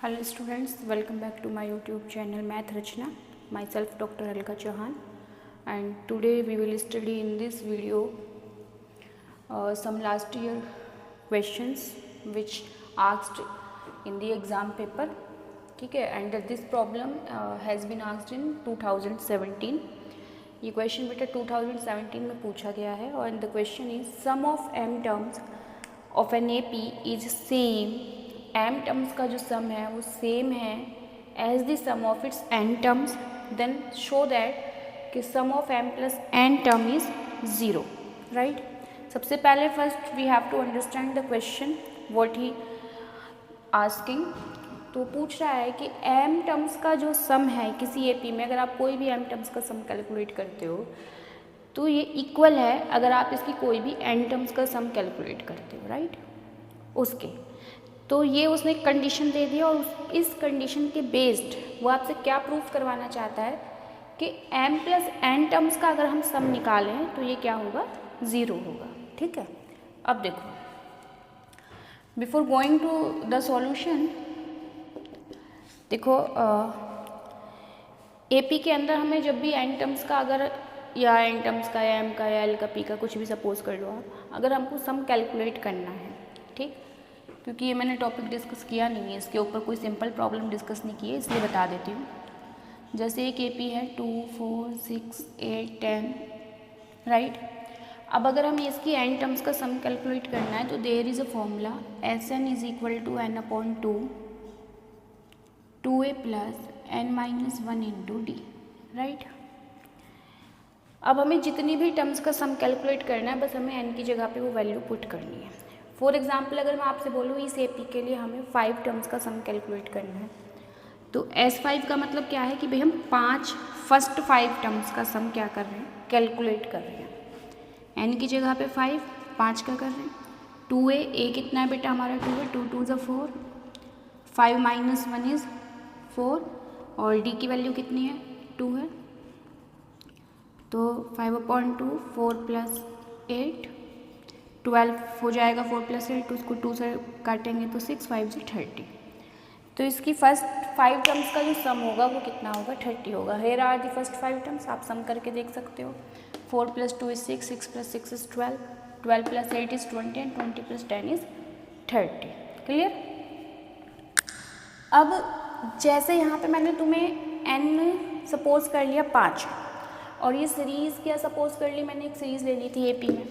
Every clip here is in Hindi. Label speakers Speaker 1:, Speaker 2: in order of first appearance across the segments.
Speaker 1: Hello students, welcome back to my YouTube channel Math Rachna. Myself Dr. Alka Chauhan, and today we will study in this video some last year questions which asked in the exam paper. ठीक है, and this problem has been asked in 2017. ये क्वेश्चन बेटा 2017 में पूछा गया है और the question is sum of m terms of an AP is same. m terms का जो सम है वो सेम है as the sum of its n terms, then show that कि sum of m plus n term is 0, right. सबसे पहले first we have to understand the question what he asking. तो पूछ रहा है कि m टर्म्स का जो सम है किसी AP में, अगर आप कोई भी m टर्म्स का सम कैलकुलेट करते हो तो ये इक्वल है अगर आप इसकी कोई भी n टर्म्स का सम कैलकुलेट करते हो, राइट. उसके तो ये उसने एक कंडीशन दे दिया और इस कंडीशन के बेस्ड वो आपसे क्या प्रूफ करवाना चाहता है कि m प्लस n टर्म्स का अगर हम सम निकालें तो ये क्या होगा, 0 होगा. ठीक है. अब देखो, before going to the solution, देखो AP के अंदर हमें जब भी n टर्म्स का अगर या n टर्म्स का या m का या l का p का कुछ भी सपोज कर लो आप, अगर हमको सम कैलकुलेट करना है, ठीक, क्योंकि ये मैंने टॉपिक डिस्कस किया नहीं है, इसके ऊपर कोई सिंपल प्रॉब्लम डिस्कस नहीं की है, इसलिए बता देती हूँ. जैसे एक AP है 2, 4, 6, 8, 10, राइट. अब अगर हमें इसकी n टर्म्स का सम कैलकुलेट करना है तो there is a formula Sn is equal to n upon 2a plus n minus 1 into D, right. अब हमें जितनी भी टर्म्स का सम कैलकुलेट करना है बस हमें n की जगह पे वो वैल्यू पुट करनी है. फॉर एग्जाम्पल अगर मैं आपसे बोलूँ इस AP के लिए हमें 5 टर्म्स का सम कैलकुलेट करना है तो S5 का मतलब क्या है कि भाई हम फर्स्ट 5 टर्म्स का सम क्या कर रहे हैं, कैलकुलेट कर रहे हैं. n की जगह पे 5 का कर रहे हैं. 2a, a कितना है बेटा हमारा 2 है, 2 2 = 4, 5 माइनस 1 इज़ 4 और d की वैल्यू कितनी है, 2 है. तो 5/2, 4 प्लस 8, 12 हो जाएगा. 4 प्लस 8, उसको 2 से काटेंगे तो 6, 5 से 30. तो इसकी फर्स्ट 5 टर्म्स का जो सम होगा वो कितना होगा, 30 होगा. Here are the first 5 terms, आप सम करके देख सकते हो. 4 + 2 = 6, 6 + 6 = 12, 12 + 8 = 20 एंड 20 + 10 = 30. क्लियर. अब जैसे यहाँ पे मैंने तुम्हें n सपोज कर लिया 5 और ये सीरीज़ क्या सपोज कर ली, मैंने एक सीरीज़ ले ली थी AP में.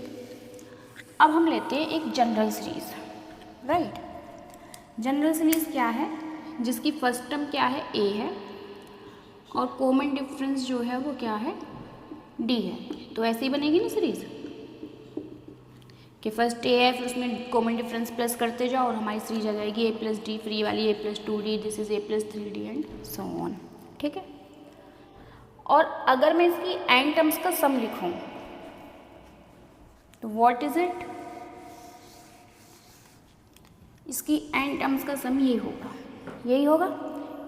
Speaker 1: अब हम लेते हैं एक general series, right. General series क्या है, जिसकी फर्स्ट टर्म क्या है, a है और कॉमन डिफरेंस जो है वो क्या है, d है. तो ऐसे ही बनेगी ना सीरीज़ कि फर्स्ट a है फिर उसमें कॉमन डिफरेंस प्लस करते जाओ और हमारी सीरीज आ जाएगी a + d, फ्री वाली a + 2d, this is a + 3d and so on. ठीक है. और अगर मैं इसकी n टर्म्स का सम लिखूँ तो व्हाट इज इट, इसकी n टर्म्स का सम ये होगा, यही होगा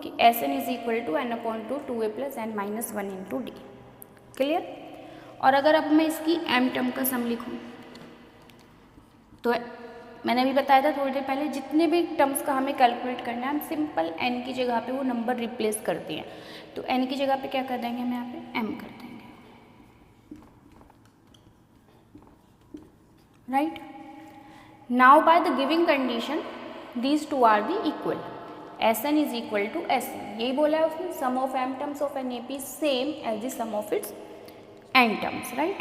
Speaker 1: कि Sn is equal to n upon 2a plus n minus 1 into D. Clear. और अगर अब मैं इसकी m टर्म का सम लिखूँ तो मैंने अभी बताया था थोड़ी देर पहले, जितने भी टर्म्स का हमें कैलकुलेट करना है हम सिंपल n की जगह पे वो नंबर रिप्लेस करते हैं. तो n की जगह पे क्या कर देंगे, हम यहाँ पे m कर देंगे, right. Now by the giving condition these two are the equal, Sn is equal to Sn, यही बोला है उसने, sum of m terms of an AP same as the sum of its n terms, right.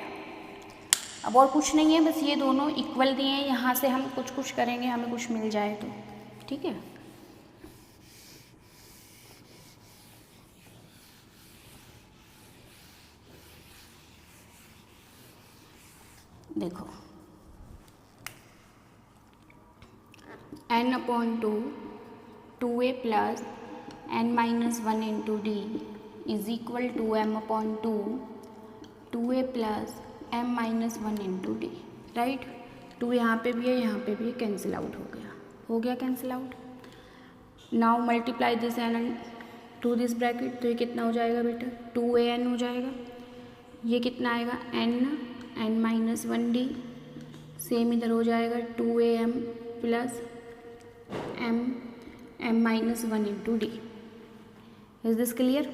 Speaker 1: अब और कुछ नहीं है, बस ये दोनों इक्वल दिए हैं, यहाँ से हम कुछ करेंगे हमें कुछ मिल जाए तो. ठीक है. देखो n upon 2a plus n minus 1 into D is equal to m upon 2a plus m minus 1 into D, right. 2 यहाँ पे भी है, यहाँ पे भी है, कैंसिल आउट हो गया cancel out. Now multiply this n to this bracket, तो ये कितना हो जाएगा बेटा, 2an हो जाएगा. ये कितना आएगा, n माइनस 1d, सेम इधर हो जाएगा 2am plus m m-1 into D. Is this clear?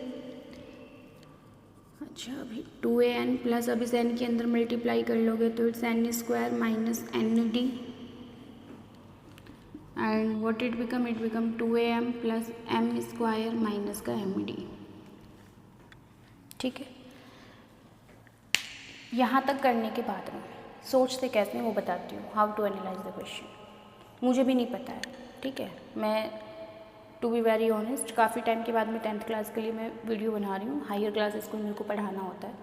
Speaker 1: अच्छा, अभी 2an प्लस अब इस n के अंदर मल्टीप्लाई कर लोगे तो it's n² minus N D and what it become 2am plus m² minus का एम डी। ठीक है, यहाँ तक करने के बाद में सोचते कैसे हैं वो बताती हूँ, how to analyse the question. मुझे भी नहीं पता है, ठीक है, मैं टू बी वेरी ऑनेस्ट काफ़ी टाइम के बाद में 10th क्लास के लिए मैं वीडियो बना रही हूँ, हायर क्लासेस को मेरे को पढ़ाना होता है,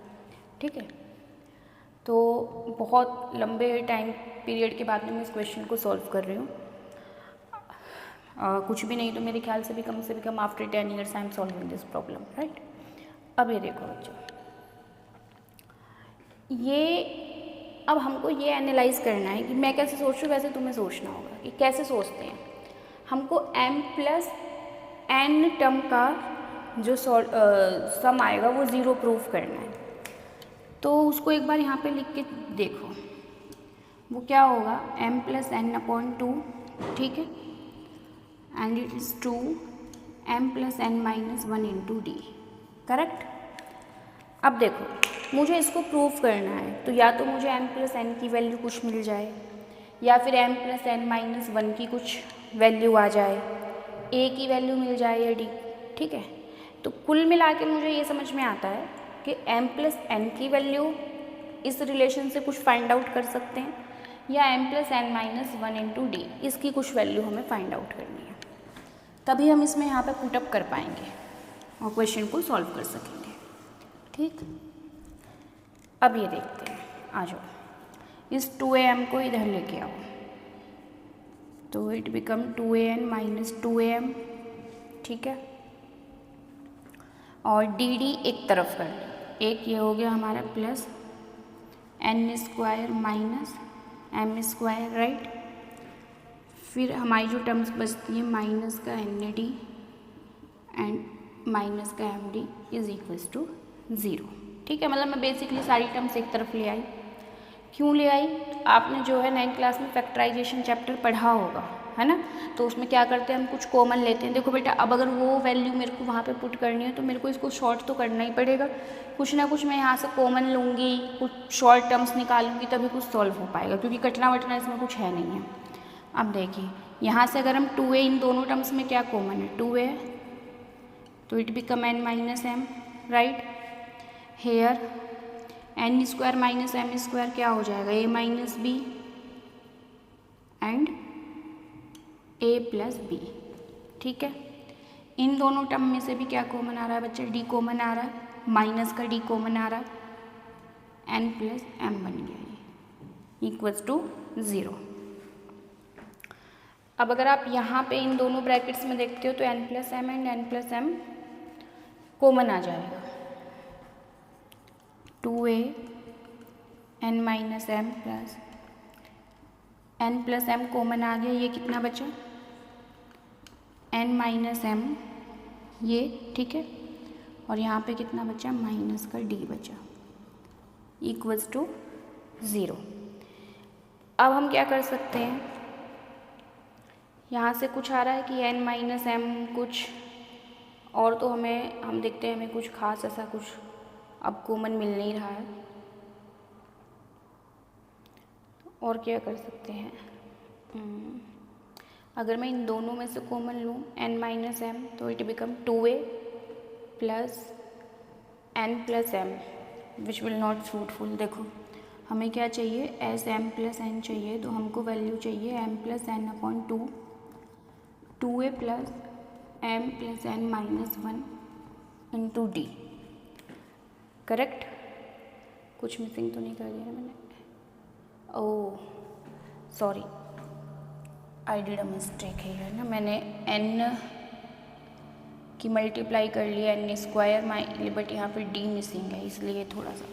Speaker 1: ठीक है। तो बहुत लंबे टाइम पीरियड के बाद में मैं इस क्वेश्चन को सॉल्व कर रही हूँ। कुछ भी नहीं तो मेरे ख्याल से भी come after 10 years I am solving this problem, right. अब ये देखो बच्चों, ये अब हमको ये एनालाइज करना है कि मैं कैसे सोच रही हूँ वैसे तुम्हें सोचना होगा कि कैसे सोचते हैं। हमको m प्लस n टर्म का जो सम आएगा वो 0 प्रूफ करना है। तो उसको एक बार यहाँ पे लिख के देखो, वो क्या होगा m प्लस n अपॉन 2, ठीक है, and it is 2 m plus n minus 1 into D, correct. अब देखो मुझे इसको प्रूफ करना है तो या तो मुझे m प्लस n की वैल्यू कुछ मिल जाए या फिर m प्लस n माइनस 1 की कुछ वैल्यू आ जाए, a की वैल्यू मिल जाए या d, ठीक है। तो कुल मिला के मुझे ये समझ में आता है कि m प्लस n की वैल्यू इस रिलेशन से कुछ फाइंड आउट कर सकते हैं या m plus n minus 1 into D, इसकी कुछ वैल्यू हमें फाइंड आउट करनी है, तभी हम इसमें यहाँ पे पुटअप कर पाएंगे और क्वेश्चन को सॉल्व कर सकेंगे, ठीक। अब ये देखते हैं, आ जाओ, इस 2am को इधर लेके आओ तो it become 2an minus 2am, ठीक है, और डी डी एक तरफ कर लो, एक ये हो गया हमारा plus n² minus m², right. फिर हमारी जो टर्म्स बचती हैं माइनस का एन डी एंड माइनस का M D is equals to 0, ठीक है। मतलब मैं बेसिकली सारी टर्म्स एक तरफ ले आई। क्यों ले आई? आपने जो है 9th क्लास में फैक्टराइजेशन चैप्टर पढ़ा होगा, है ना, तो उसमें क्या करते हैं हम कुछ कॉमन लेते हैं। देखो बेटा, अब अगर वो वैल्यू मेरे को वहाँ पे पुट करनी है तो मेरे को इसको शॉर्ट तो करना ही पड़ेगा, कुछ ना कुछ मैं यहाँ से कॉमन लूँगी, कुछ शॉर्ट टर्म्स निकालूंगी तभी कुछ सॉल्व हो पाएगा, क्योंकि कटना वटना इसमें कुछ है नहीं है। अब देखिए यहाँ से अगर हम 2a, इन दोनों टर्म्स में क्या कॉमन है 2a, तो it become n minus m, right. Here n² minus m² क्या हो जाएगा a minus b and a plus b, ठीक है। इन दोनों टर्म में से भी क्या कॉमन आ रहा है बच्चे, d कॉमन आ रहा है, माइनस का d कॉमन आ रहा है, n प्लस m बन गया ये इक्वल्स टू 0। अब अगर आप यहाँ पे इन दोनों ब्रैकेट्स में देखते हो तो n plus m and n plus m common आ जाएगा, 2a n minus m plus n plus m common आ गया, ये कितना बचा n माइनस m ये, ठीक है, और यहाँ पे कितना बचा माइनस का d बचा इक्वल्स टू 0। अब हम क्या कर सकते हैं, यहाँ से कुछ आ रहा है कि n माइनस m कुछ और, तो हम देखते हैं हमें कुछ खास ऐसा कुछ अब कॉमन मिल नहीं रहा है, और क्या कर सकते हैं, अगर मैं इन दोनों में से कॉमन लूँ n माइनस m तो it become 2a plus n plus m which will not fruitful. देखो हमें क्या चाहिए, एस m प्लस n चाहिए, तो हमको वैल्यू चाहिए m plus n upon 2, 2a plus m plus n minus 1 into D, correct. कुछ मिसिंग तो नहीं कर दिया मैंने, oh sorry, I did a mistake है ना, मैंने n की मल्टीप्लाई कर लिया n² बट यहाँ पे d मिसिंग है, इसलिए थोड़ा सा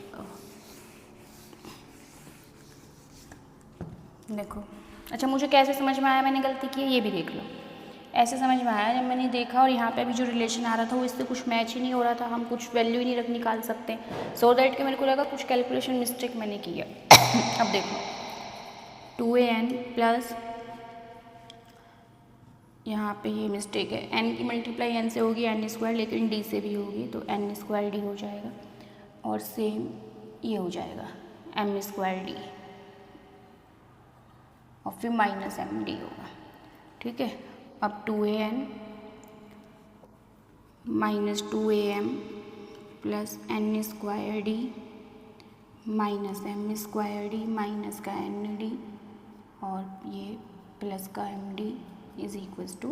Speaker 1: देखो। अच्छा, मुझे कैसे समझ में आया मैंने गलती की है ये भी देख लो। ऐसे समझ में आया जब मैंने देखा और यहाँ पे भी जो रिलेशन आ रहा था वो इससे कुछ मैच ही नहीं हो रहा था, हम कुछ वैल्यू ही नहीं निकाल सकते, सो दैट कि मेरे को लगा कुछ कैलकुलेशन मिस्टेक मैंने की है। अब देखो 2an प्लस यहाँ पे ये मिस्टेक है, n की मल्टीप्लाई n से होगी n स्क्वायर, लेकिन d से भी होगी तो n स्क्वायर d हो जाएगा, और सेम ये हो जाएगा m स्क्वायर d, और फिर माइनस m d होगा। ठीक है, अब 2an minus 2am plus n square d minus m square d minus का n d और ये प्लस का m d is equals to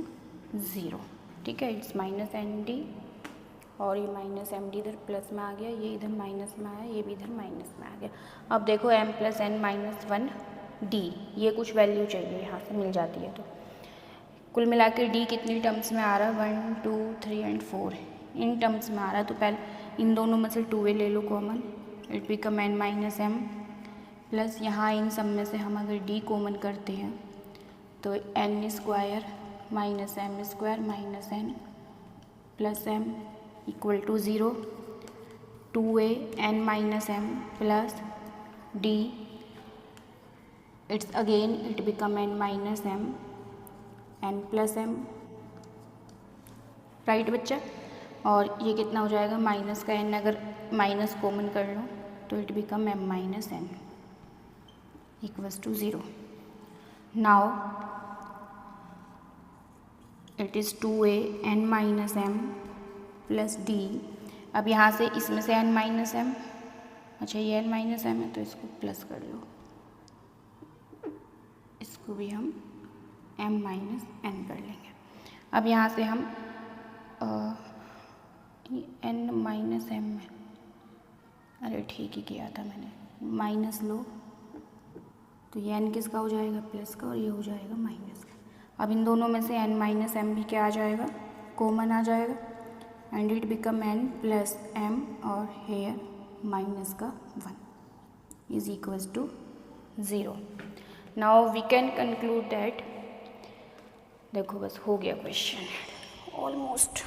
Speaker 1: 0। ठीक है, इट्स माइनस एन डी, और ये माइनस एम डी इधर प्लस में आ गया, ये इधर माइनस में आया, ये भी इधर माइनस में आ गया। अब देखो m plus N minus 1 D, ये कुछ वैल्यू चाहिए, यहाँ से मिल जाती है। तो कुल मिला के डी कितनी टर्म्स में आ रहा है, 1 2 3 एंड 4 इन टर्म्स में आ रहा है। तो पहले इन दोनों में से 2a ले लो common, it become n minus m, plus यहाँ इन सब में से हम अगर d कॉमन करते हैं तो n square minus M square minus n plus m equal to 0, 2a n minus m plus d, it's again it become n minus m n plus m, right बच्चा। और ये कितना हो जाएगा, माइनस का n अगर माइनस कॉमन कर लो तो it become m minus n equals to 0। Now it is 2a n minus m plus d। अब यहाँ से इसमें से n माइनस m, अच्छा ये n माइनस m है तो इसको प्लस कर लो, इसको भी हम m माइनस n कर लेंगे। अब यहाँ से हम n माइनस m है, अरे ठीक ही किया था मैंने, माइनस लो तो ये n किसका हो जाएगा, प्लस का, और ये हो जाएगा माइनस का। अब इन दोनों में से n माइनस m भी क्या आ जाएगा, कॉमन आ जाएगा, and it become n plus m, और हेयर माइनस का 1 is equals to 0। Now we can conclude that, देखो बस हो गया question almost.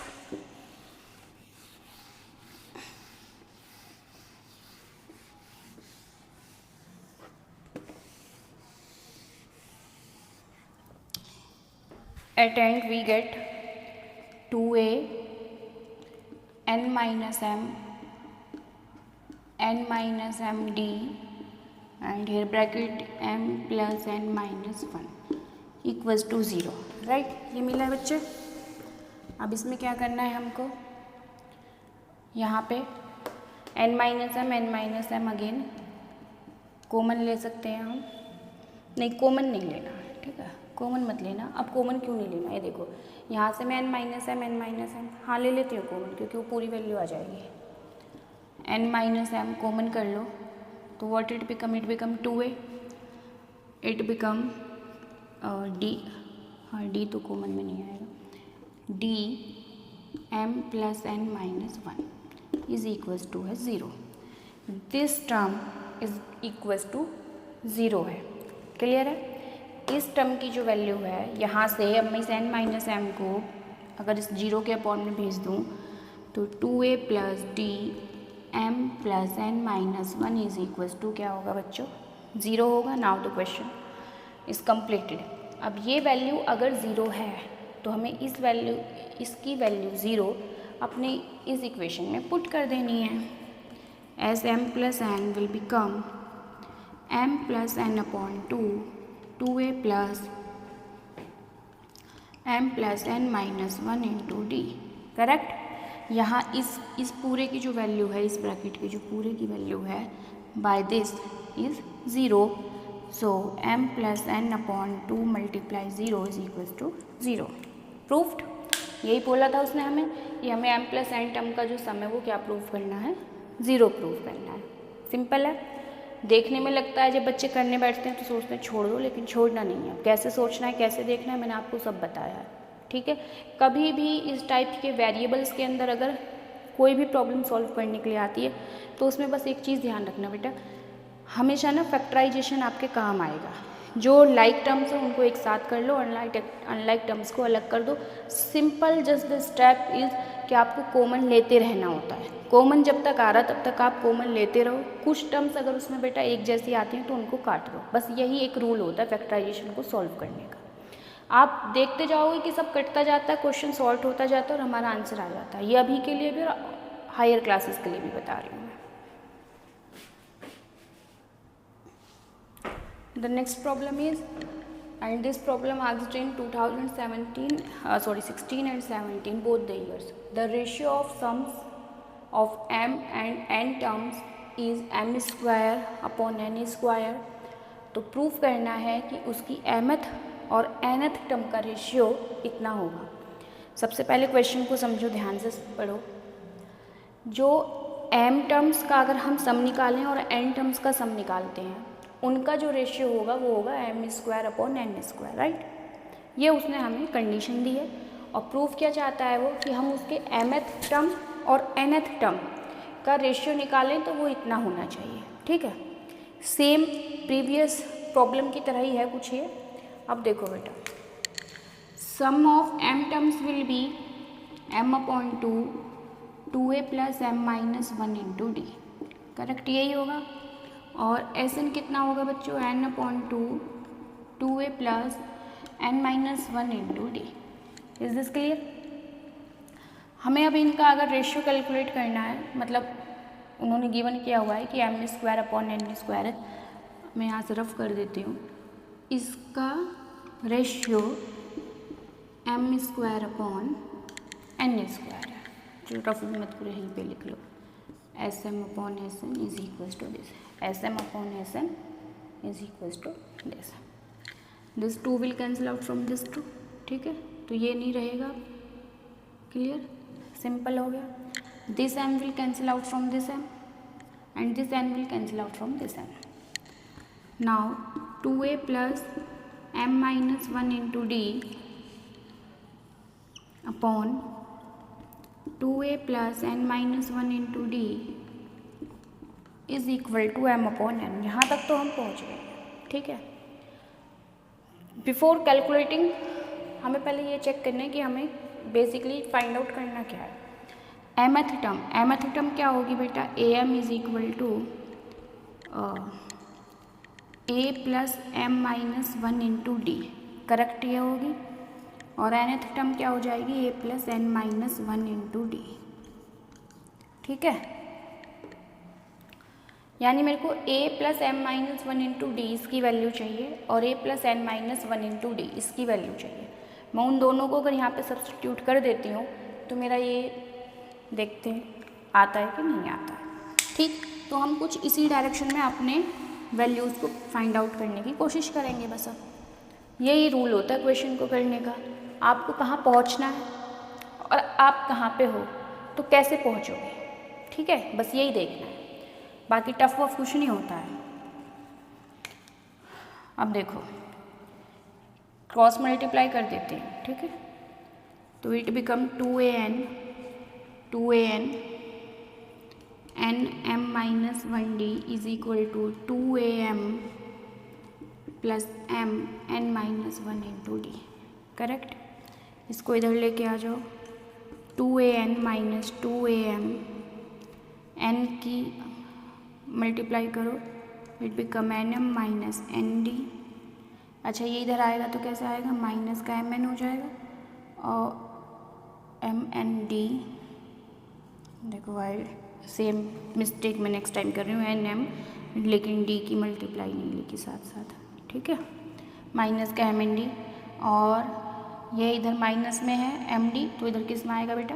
Speaker 1: At end we get 2a n minus m n minus m d, and here bracket m plus n minus 1 equals to 0, right. ये मिला है बच्चे। अब इसमें क्या करना है हमको, यहाँ पे n minus m again common ले सकते हैं हम, नहीं कॉमन नहीं लेना, ठीक है, कॉमन मत लेना। अब कॉमन क्यों नहीं लेना, ये देखो यहाँ से मैं n माइनस m, हाँ ले लेती हूँ कॉमन, क्योंकि वो पूरी वैल्यू आ जाएगी। n माइनस m कॉमन कर लो तो what it become 2a, it become d, हाँ d तो कॉमन में नहीं आएगा, d m plus n minus 1 is equals to है 0। This term is equals to 0 है, क्लियर है। इस टर्म की जो वैल्यू है, यहाँ से अब मैं इस n माइनस एम को अगर इस 0 के अपॉन में भेज दूँ तो 2a plus D m plus n minus 1 is equals to क्या होगा बच्चों, 0 होगा। Now the question is completed. अब ये वैल्यू अगर 0 है तो हमें इसकी वैल्यू 0 अपने इस इक्वेशन में पुट कर देनी है, as m plus n will become m plus n upon 2a plus m plus n minus 1 into D, correct. यहाँ इस पूरे की जो वैल्यू है, इस ब्रैकेट की जो पूरे की वैल्यू है by this is 0, so m plus n upon 2 multiply 0 is equals to 0। Proofed, यही बोला था उसने हमें, ये हमें m प्लस n टर्म का जो सम है वो क्या प्रूफ करना है, 0 प्रूफ करना है। सिंपल है। देखने में लगता है जब बच्चे करने बैठते हैं तो सोचते हैं छोड़ दो, लेकिन छोड़ना नहीं है। कैसे सोचना है, कैसे देखना है, मैंने आपको सब बताया है, ठीक है। कभी भी इस टाइप के वेरिएबल्स के अंदर अगर कोई भी प्रॉब्लम सॉल्व करने के लिए आती है तो उसमें बस एक चीज़ ध्यान रखना बेटा, हमेशा ना फैक्टराइजेशन आपके काम आएगा। जो लाइक टर्म्स हैं उनको एक साथ कर लो, अनलाइक टर्म्स को अलग कर दो। Simple just the step is कि आपको कॉमन लेते रहना होता है। कॉमन जब तक आ रहा तब तक आप कॉमन लेते रहो। कुछ टर्म्स अगर उसमें बेटा एक जैसी आती हैं तो उनको काट दो, बस यही एक रूल होता है फैक्टराइजेशन को सॉल्व करने का। आप देखते जाओगे कि सब कटता जाता है, क्वेश्चन सॉल्व होता जाता है और हमारा आंसर आ जाता है। ये अभी के लिए भी और हायर क्लासेस के लिए भी बता रही हूँ मैं। The next problem is, and this problem asked in 2017, 16 and 17 both the years. The ratio of sums of m and n terms is m square upon n square. तो प्रूफ करना है कि उसकी mth और nth टर्म का रेशियो इतना होगा। सबसे पहले क्वेश्चन को समझो, ध्यान से पढ़ो। जो m टर्म्स का अगर हम सम निकालें और n टर्म्स का सम निकालते हैं, उनका जो रेशियो होगा वो होगा m square upon n square, right. ये उसने हमें कंडीशन दी है और प्रूफ क्या चाहता है वो कि हम उसके mth टर्म और nth टर्म का रेशियो निकालें तो वो इतना होना चाहिए, ठीक है। सेम प्रीवियस प्रॉब्लम की तरह ही है कुछ ये। अब देखो बेटा, sum of m terms will be m upon 2a plus m minus 1 into D, correct यही होगा। और एस एन कितना होगा बच्चों, n upon 2a plus n minus 1 into D. Is this clear. हमें अब इनका अगर रेशियो कैलकुलेट करना है, मतलब उन्होंने गिवन किया हुआ है कि m square upon n square है, मैं यहाँ से रफ कर देती हूँ। इसका ratio m square upon n square है, जो रफ मत करो यहीं पे लिख लो, s m upon s n is equals to this, s m upon s n is equals to this. This 2 will cancel out from this 2, ठीक है। तो ये नहीं रहेगा, क्लियर, सिंपल हो गया। This m will cancel out from this m and this n will cancel out from this n। Now 2a plus m minus 1 into D upon 2a plus n minus 1 into D is equal to m upon n। यहाँ तक तो हम पहुँच गए, ठीक है। बिफोर कैलकुलेटिंग हमें पहले ये चेक करना है कि हमें बेसिकली फाइंड आउट करना क्या है। mth टर्म, mth टर्म क्या होगी बेटा, am is equal to a plus m minus 1 into D, correct ये होगी। और nth टर्म क्या हो जाएगी, a plus n minus 1 into D, ठीक है। यानी मेरे को a plus m minus 1 into D इसकी वैल्यू चाहिए और a plus n minus 1 into D इसकी वैल्यू चाहिए। मैं उन दोनों को अगर यहाँ पे सब्स्टिट्यूट कर देती हूँ तो मेरा ये देखते हैं आता है कि नहीं आता है, ठीक। तो हम कुछ इसी डायरेक्शन में अपने वैल्यूज़ को फाइंड आउट करने की कोशिश करेंगे। बस अब यही रूल होता है क्वेश्चन को करने का, आपको कहाँ पहुँचना है और आप कहाँ पे हो तो कैसे पहुँचोगे, ठीक है। बस यही देखना है, बाकी टफ वफ कुछ नहीं होता है। अब देखो क्रॉस मल्टीप्लाई कर देते हैं, ठीक है। तो it become 2an n m minus 1 D is equal to 2am plus m n minus 1 into D, correct. इसको इधर लेके आ जाओ, 2an माइनस 2am, n की मल्टीप्लाई करो, it become nm minus nd। अच्छा ये इधर आएगा तो कैसे आएगा, माइनस का mn हो जाएगा और mnd। देखो वाई सेम मिस्टेक मैं नेक्स्ट टाइम कर रही हूँ, nm लेकिन d की मल्टीप्लाई नहीं लिखी साथ साथ, ठीक है। माइनस का mnd और ये इधर माइनस में है md, तो इधर किस में आएगा बेटा,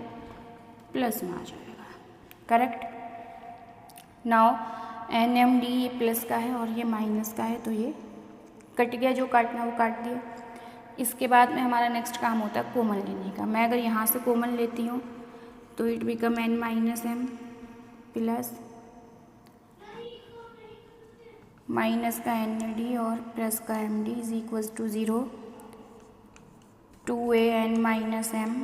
Speaker 1: प्लस में आ जाएगा, करेक्ट। नाउ nmd ये प्लस का है और ये माइनस का है, तो ये कट गया, जो काटना वो काट दिया। इसके बाद में हमारा नेक्स्ट काम होता है कॉमन लेने का। मैं अगर यहाँ से कॉमन लेती हूँ तो it become n minus m plus minus का nd और प्लस का md is equals to 0, 2an minus m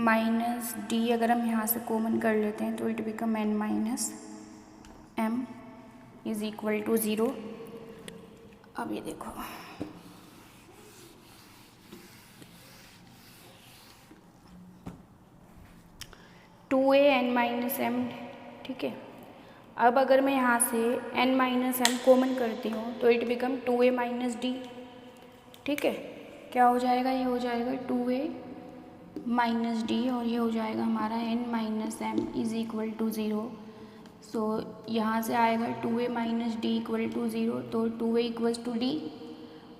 Speaker 1: minus d। अगर हम यहाँ से कॉमन कर लेते हैं तो it become n minus m is equal to 0। अब ये देखो, two A N minus M, ठीक है। अब अगर मैं यहाँ से n माइनस एम कॉमन करती हूँ तो it become 2a minus D, ठीक है। क्या हो जाएगा, ये हो जाएगा 2a माइनस डी, और ये हो जाएगा हमारा n minus M is equal to 0। So यहाँ से आएगा 2a minus D equal to 0, तो 2a equals to D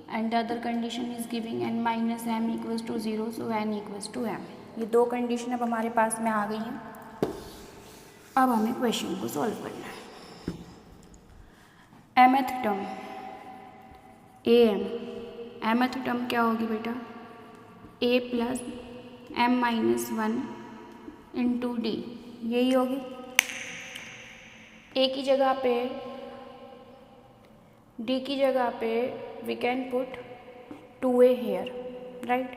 Speaker 1: and the other condition is giving n minus M equals to 0, so n equals to m। ये दो कंडीशन अब हमारे पास में आ गई हैं। अब हमें क्वेश्चन को सॉल्व करना है। mth टर्म mth टर्म क्या होगी बेटा, a plus m minus 1 into D, यही होगी। a की जगह पे, d की जगह पे we can put 2a here, right.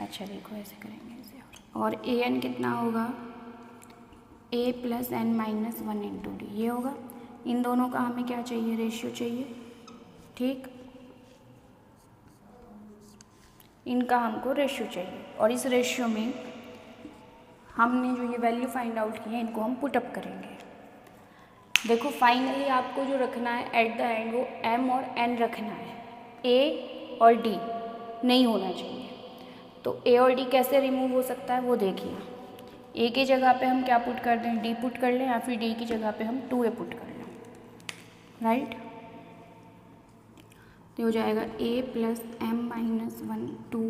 Speaker 1: अच्छा देखो ऐसे करेंगे इसे, और ए एन कितना होगा, a plus N minus 1 into D, ये होगा। इन दोनों का हमें क्या चाहिए, रेशियो चाहिए, ठीक। इनका हमको रेशियो चाहिए, और इस रेशियो में हमने जो ये वैल्यू फाइंड आउट की है इनको हम पुटअप करेंगे। देखो फाइनली आपको जो रखना है एट द एंड वो m और n रखना है, a और d नहीं होना चाहिए। तो a और d कैसे रिमूव हो सकता है वो देखिए। a की जगह पे हम क्या पुट कर दें, d पुट कर लें, या फिर d की जगह पे हम 2a पुट कर लें, राइट। तो हो जाएगा a प्लस एम माइनस 1 2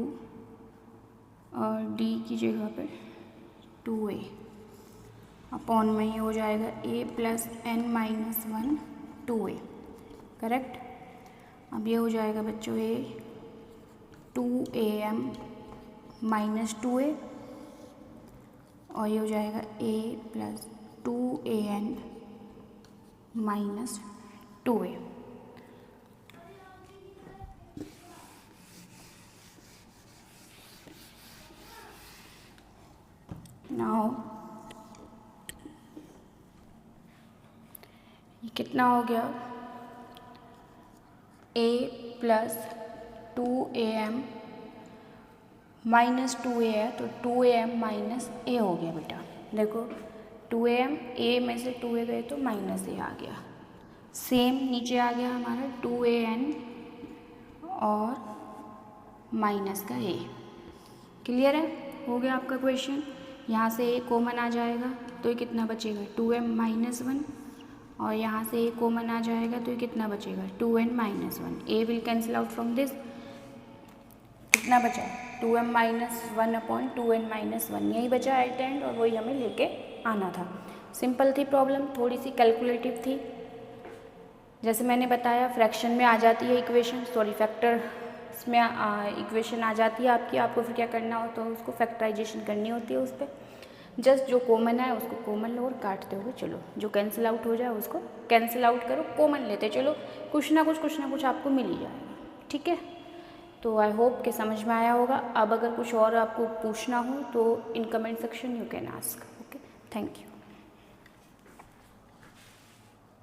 Speaker 1: और d की जगह पे 2a अपॉन में ये हो जाएगा a plus N minus 1 2a, correct. अब ये हो जाएगा बच्चों a 2am माइनस 2a, और ये हो जाएगा a plus 2an minus 2a। Now ये कितना हो गया, a plus 2am minus 2a है, तो 2am माइनस a हो गया बेटा। देखो 2am, a में से 2a गए तो माइनस a आ गया। सेम नीचे आ गया हमारा 2an और माइनस का a। क्लियर है, हो गया आपका क्वेश्चन। यहाँ से a कॉमन आ जाएगा तो ये कितना बचेगा, 2m माइनस 1, और यहाँ से a कॉमन आ जाएगा तो ये कितना बचेगा, 2n minus 1। a will cancel out from this, कितना बचा, 2m minus 1 upon 2n minus 1, यही बचा एट एंड, और वही हमें लेके आना था। सिंपल थी प्रॉब्लम, थोड़ी सी कैलकुलेटिव थी। जैसे मैंने बताया फ्रैक्शन में आ जाती है इक्वेशन, सॉरी फैक्टर में इक्वेशन आ जाती है आपकी, आपको फिर क्या करना होता है, उसको फैक्टराइजेशन करनी होती है उस पर। जस्ट जो कॉमन है उसको कॉमन लो और काटते हुए चलो, जो कैंसिल आउट हो जाए उसको कैंसिल आउट करो, कॉमन लेते चलो, कुछ ना कुछ आपको मिल ही जाएगा, ठीक है। तो आई होप कि समझ में आया होगा। अब अगर कुछ और आपको पूछना हो तो in comment section you can ask. Okay, thank you.